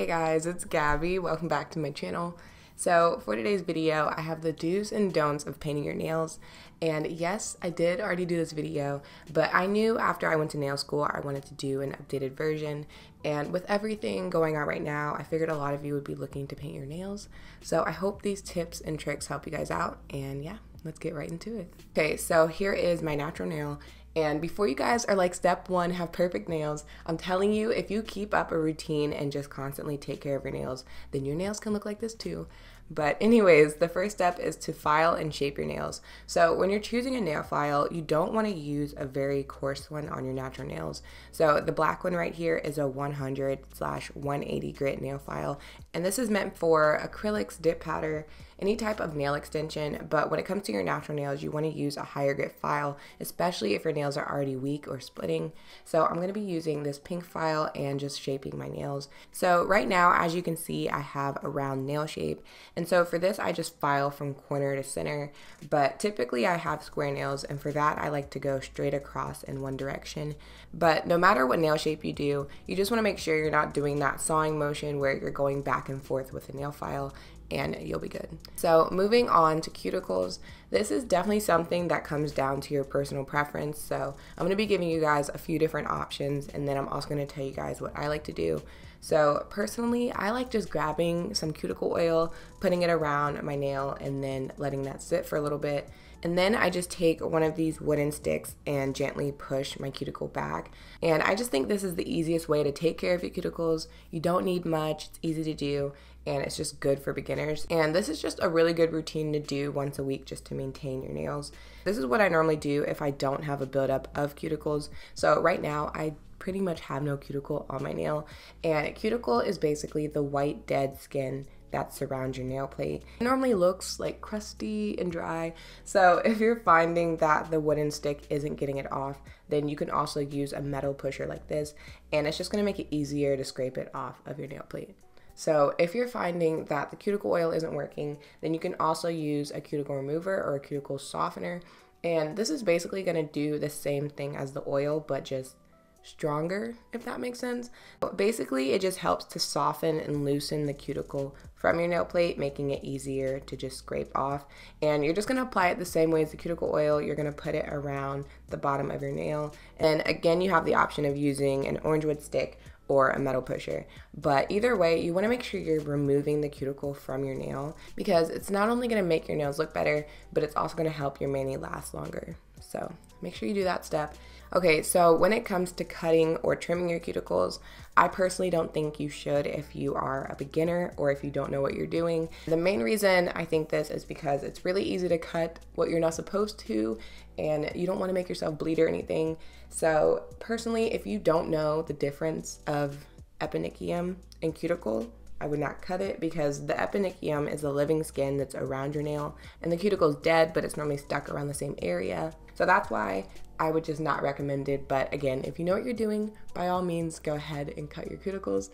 Hey guys, it's Gabby. Welcome back to my channel. So for today's video, I have the do's and don'ts of painting your nails. And yes, I did already do this video, but I knew after I went to nail school, I wanted to do an updated version. And with everything going on right now, I figured a lot of you would be looking to paint your nails. So I hope these tips and tricks help you guys out. And yeah, let's get right into it. Okay, so here is my natural nail. And before you guys are like, step one, have perfect nails, I'm telling you, if you keep up a routine and just constantly take care of your nails, then your nails can look like this too. But anyways, the first step is to file and shape your nails. So when you're choosing a nail file, you don't want to use a very coarse one on your natural nails. So the black one right here is a 100/180 grit nail file. And this is meant for acrylics, dip powder, any type of nail extension. But when it comes to your natural nails, you want to use a higher grit file, especially if your nails are already weak or splitting. So I'm going to be using this pink file and just shaping my nails. So right now, as you can see, I have a round nail shape. And so for this, I just file from corner to center, but typically I have square nails, and for that, I like to go straight across in one direction. But no matter what nail shape you do, you just want to make sure you're not doing that sawing motion where you're going back and forth with a nail file, and you'll be good. So moving on to cuticles, this is definitely something that comes down to your personal preference. So I'm gonna be giving you guys a few different options, and then I'm also gonna tell you guys what I like to do. So personally, I like just grabbing some cuticle oil, putting it around my nail, and then letting that sit for a little bit. And then I just take one of these wooden sticks and gently push my cuticle back. And I just think this is the easiest way to take care of your cuticles. You don't need much, it's easy to do, and it's just good for beginners. And this is just a really good routine to do once a week just to maintain your nails. This is what I normally do if I don't have a buildup of cuticles. So right now, I pretty much have no cuticle on my nail. And cuticle is basically the white dead skin that surrounds your nail plate. It normally looks like crusty and dry. So if you're finding that the wooden stick isn't getting it off, then you can also use a metal pusher like this, and it's just gonna make it easier to scrape it off of your nail plate. So if you're finding that the cuticle oil isn't working, then you can also use a cuticle remover or a cuticle softener. And this is basically gonna do the same thing as the oil, but just stronger, if that makes sense. But basically, it just helps to soften and loosen the cuticle from your nail plate, making it easier to just scrape off. And you're just gonna apply it the same way as the cuticle oil. You're gonna put it around the bottom of your nail. And again, you have the option of using an orange wood stick or a metal pusher. But either way, you wanna make sure you're removing the cuticle from your nail, because it's not only gonna make your nails look better, but it's also gonna help your mani last longer. So make sure you do that step. Okay, so when it comes to cutting or trimming your cuticles, I personally don't think you should if you are a beginner or if you don't know what you're doing. The main reason I think this is because it's really easy to cut what you're not supposed to, and you don't want to make yourself bleed or anything. So personally, if you don't know the difference of eponychium and cuticle, I would not cut it, because the eponychium is the living skin that's around your nail, and the cuticle is dead, but it's normally stuck around the same area. So that's why I would just not recommend it. But again, if you know what you're doing, by all means, go ahead and cut your cuticles.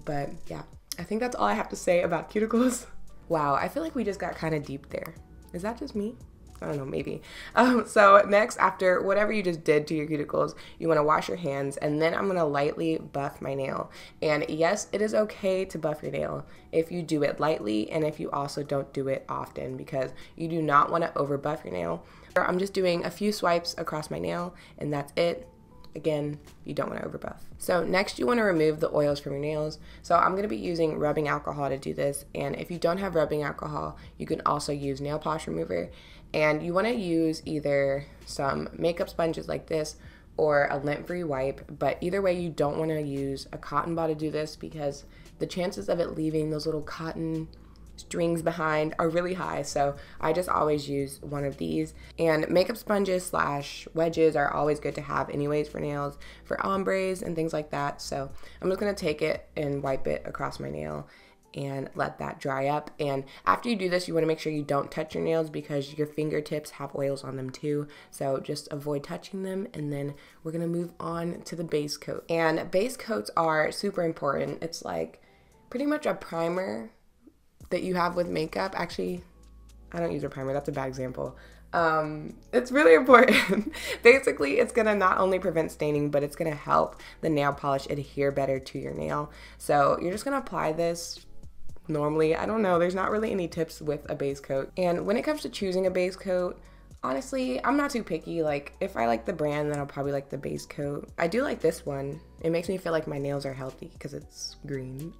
But yeah, I think that's all I have to say about cuticles. Wow, I feel like we just got kind of deep there. Is that just me? I don't know, maybe. So next, after whatever you just did to your cuticles, you want to wash your hands, and then I'm going to lightly buff my nail. And yes, it is okay to buff your nail if you do it lightly, and if you also don't do it often, because you do not want to over buff your nail. I'm just doing a few swipes across my nail, and that's it. Again, you don't want to over buff. So next, you want to remove the oils from your nails. So I'm going to be using rubbing alcohol to do this, and if you don't have rubbing alcohol, you can also use nail polish remover. And you want to use either some makeup sponges like this or a lint-free wipe, but either way, you don't want to use a cotton ball to do this, because the chances of it leaving those little cotton strings behind are really high. So I just always use one of these. And makeup sponges / wedges are always good to have anyways for nails, for ombres and things like that. So I'm just going to take it and wipe it across my nail and let that dry up. And after you do this, you want to make sure you don't touch your nails, because your fingertips have oils on them too. So just avoid touching them. And then we're going to move on to the base coat. And base coats are super important. It's like pretty much a primer that you have with makeup. Actually, I don't use a primer, that's a bad example. It's really important. Basically, it's gonna not only prevent staining, but it's gonna help the nail polish adhere better to your nail. So you're just gonna apply this normally. I don't know, there's not really any tips with a base coat. And when it comes to choosing a base coat, honestly, I'm not too picky. Like, if I like the brand, then I'll probably like the base coat. I do like this one. It makes me feel like my nails are healthy because it's green.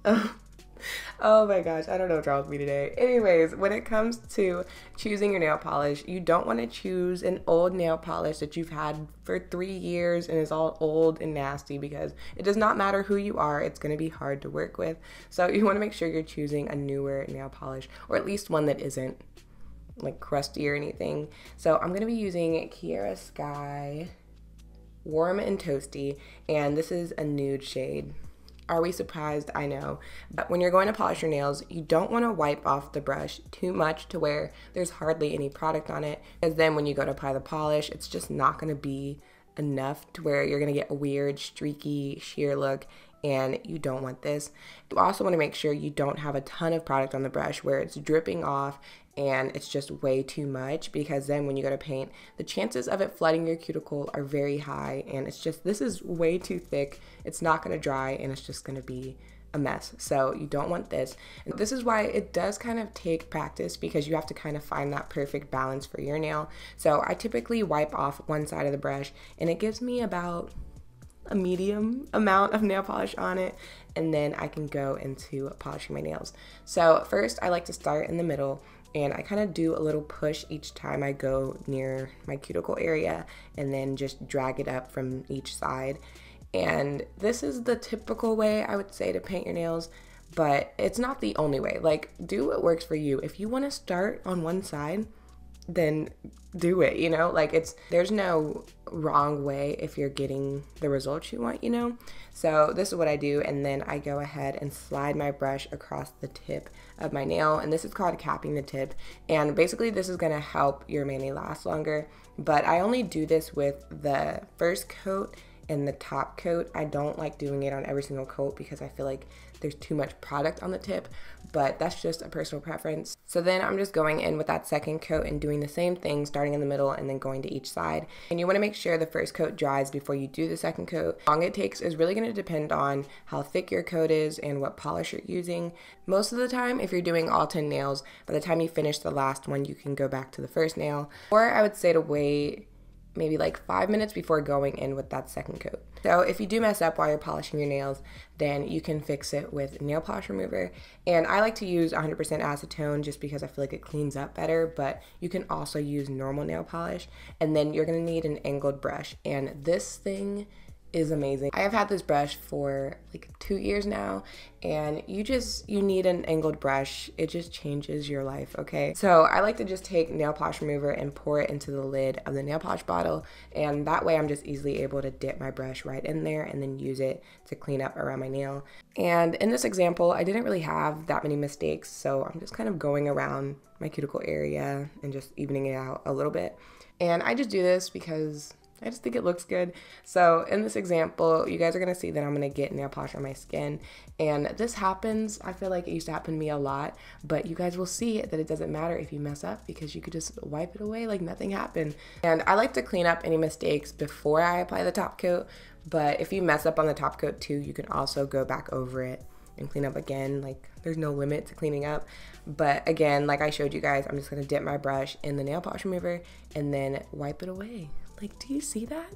Oh my gosh, I don't know what's wrong with me today. Anyways, when it comes to choosing your nail polish, you don't want to choose an old nail polish that you've had for 3 years and is all old and nasty, because it does not matter who you are, it's going to be hard to work with. So you want to make sure you're choosing a newer nail polish, or at least one that isn't like crusty or anything. So I'm going to be using Kiara Sky Warm and Toasty, and this is a nude shade. Are we surprised? I know. But when you're going to polish your nails, you don't want to wipe off the brush too much to where there's hardly any product on it, because then when you go to apply the polish, it's just not going to be enough to where you're going to get a weird streaky sheer look, and you don't want this. You also want to make sure you don't have a ton of product on the brush where it's dripping off and it's just way too much, because then when you go to paint, the chances of it flooding your cuticle are very high, and it's just, this is way too thick. It's not going to dry, and it's just going to be a mess. So you don't want this. And this is why it does kind of take practice, because you have to kind of find that perfect balance for your nail. So I typically wipe off one side of the brush, and it gives me about a medium amount of nail polish on it, and then I can go into polishing my nails. So first, I like to start in the middle, and I kind of do a little push each time I go near my cuticle area, and then just drag it up from each side. And this is the typical way, I would say, to paint your nails, but it's not the only way. Like, do what works for you. If you want to start on one side, then do it, you know? Like, there's no wrong way if you're getting the results you want, you know? So this is what I do, and then I go ahead and slide my brush across the tip of my nail, and this is called capping the tip. And basically this is gonna help your mani last longer, but I only do this with the first coat and the top coat. I don't like doing it on every single coat because I feel like there's too much product on the tip, but that's just a personal preference. So then I'm just going in with that second coat and doing the same thing, starting in the middle and then going to each side. And you want to make sure the first coat dries before you do the second coat. How long it takes is really going to depend on how thick your coat is and what polish you're using. Most of the time, if you're doing all 10 nails, by the time you finish the last one, you can go back to the first nail. Or I would say to wait maybe like 5 minutes before going in with that second coat. So if you do mess up while you're polishing your nails, then you can fix it with nail polish remover. And I like to use 100% acetone just because I feel like it cleans up better, but you can also use normal nail polish. And then you're gonna need an angled brush. And this thing is amazing. I have had this brush for like 2 years now, and you need an angled brush. It just changes your life, okay? So I like to just take nail polish remover and pour it into the lid of the nail polish bottle, and that way I'm just easily able to dip my brush right in there and then use it to clean up around my nail. And in this example, I didn't really have that many mistakes, so I'm just kind of going around my cuticle area and just evening it out a little bit. And I just do this because I just think it looks good. So in this example, you guys are going to see that I'm going to get nail polish on my skin. And this happens, I feel like it used to happen to me a lot, but you guys will see that it doesn't matter if you mess up because you could just wipe it away like nothing happened. And I like to clean up any mistakes before I apply the top coat, but if you mess up on the top coat too, you can also go back over it and clean up again. Like, there's no limit to cleaning up. But again, like I showed you guys, I'm just going to dip my brush in the nail polish remover and then wipe it away. Like, do you see that?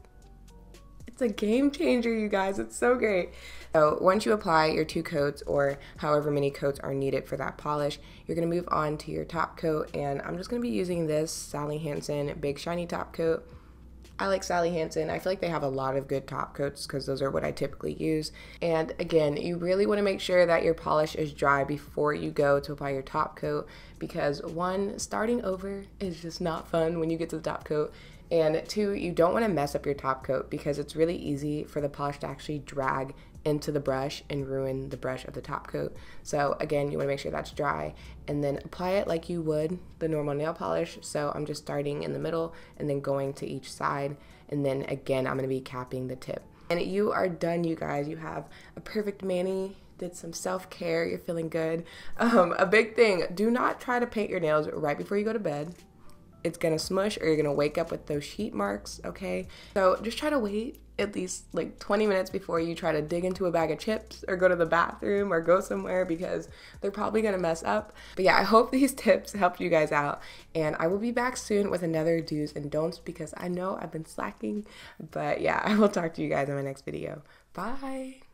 It's a game changer, you guys. It's so great. So once you apply your 2 coats or however many coats are needed for that polish, you're going to move on to your top coat. And I'm just going to be using this Sally Hansen Big Shiny Top Coat. I like Sally Hansen. I feel like they have a lot of good top coats because those are what I typically use. And again, you really want to make sure that your polish is dry before you go to apply your top coat, because 1, starting over is just not fun when you get to the top coat. And 2, you don't want to mess up your top coat because it's really easy for the polish to actually drag into the brush and ruin the brush of the top coat. So again, you want to make sure that's dry and then apply it like you would the normal nail polish. So I'm just starting in the middle and then going to each side, and then again I'm going to be capping the tip. And you are done, you guys. You have a perfect mani. Did some self-care, you're feeling good. A big thing, do not try to paint your nails right before you go to bed. it's gonna smush or you're gonna wake up with those sheet marks, okay? So just try to wait at least like 20 minutes before you try to dig into a bag of chips or go to the bathroom or go somewhere, because they're probably gonna mess up. But yeah, I hope these tips helped you guys out, and I will be back soon with another do's and don'ts because I know I've been slacking. But yeah, I will talk to you guys in my next video. Bye.